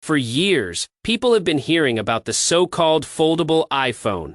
For years, people have been hearing about the so-called foldable iPhone.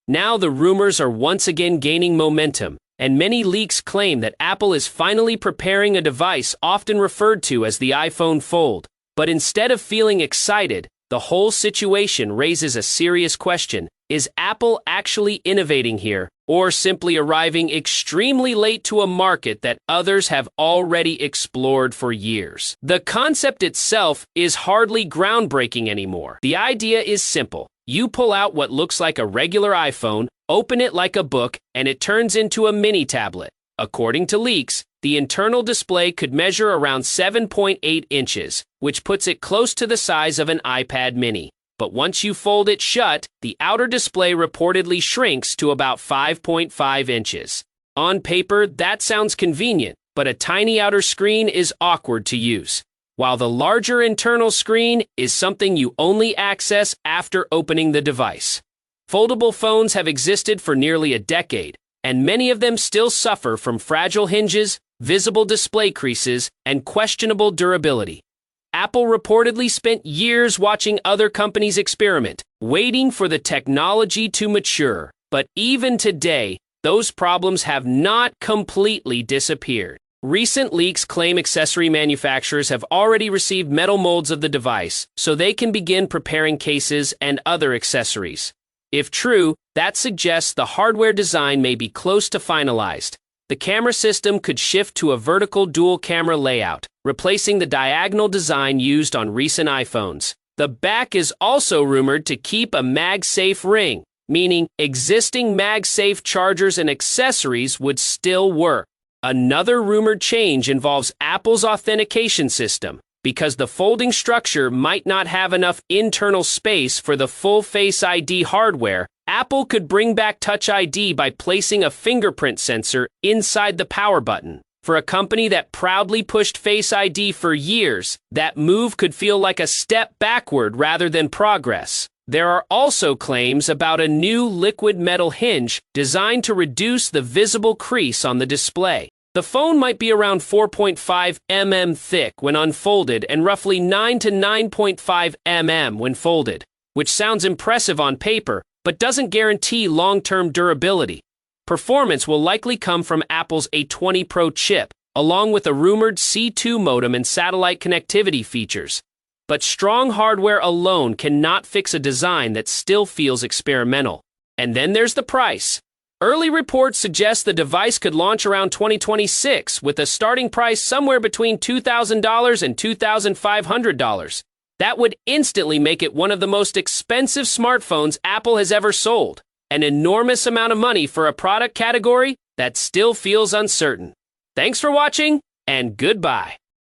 Now the rumors are once again gaining momentum, and many leaks claim that Apple is finally preparing a device often referred to as the iPhone Fold. But instead of feeling excited, the whole situation raises a serious question. Is Apple actually innovating here, or simply arriving extremely late to a market that others have already explored for years? The concept itself is hardly groundbreaking anymore. The idea is simple. You pull out what looks like a regular iPhone, open it like a book, and it turns into a mini tablet. According to leaks, the internal display could measure around 7.8 inches, which puts it close to the size of an iPad mini. But once you fold it shut, the outer display reportedly shrinks to about 5.5 inches. On paper, that sounds convenient, but a tiny outer screen is awkward to use, while the larger internal screen is something you only access after opening the device. Foldable phones have existed for nearly a decade, and many of them still suffer from fragile hinges, visible display creases, and questionable durability. Apple reportedly spent years watching other companies experiment, waiting for the technology to mature. But even today, those problems have not completely disappeared. Recent leaks claim accessory manufacturers have already received metal molds of the device, so they can begin preparing cases and other accessories. If true, that suggests the hardware design may be close to finalized. The camera system could shift to a vertical dual-camera layout, replacing the diagonal design used on recent iPhones. The back is also rumored to keep a MagSafe ring, meaning existing MagSafe chargers and accessories would still work. Another rumored change involves Apple's authentication system. Because the folding structure might not have enough internal space for the full Face ID hardware, Apple could bring back Touch ID by placing a fingerprint sensor inside the power button. For a company that proudly pushed Face ID for years, that move could feel like a step backward rather than progress. There are also claims about a new liquid metal hinge designed to reduce the visible crease on the display. The phone might be around 4.5 mm thick when unfolded and roughly 9 to 9.5 mm when folded, which sounds impressive on paper, but doesn't guarantee long-term durability. Performance will likely come from Apple's A20 Pro chip, along with a rumored C2 modem and satellite connectivity features. But strong hardware alone cannot fix a design that still feels experimental. And then there's the price. Early reports suggest the device could launch around 2026, with a starting price somewhere between $2,000 and $2,500. That would instantly make it one of the most expensive smartphones Apple has ever sold. An enormous amount of money for a product category that still feels uncertain. Thanks for watching, and goodbye.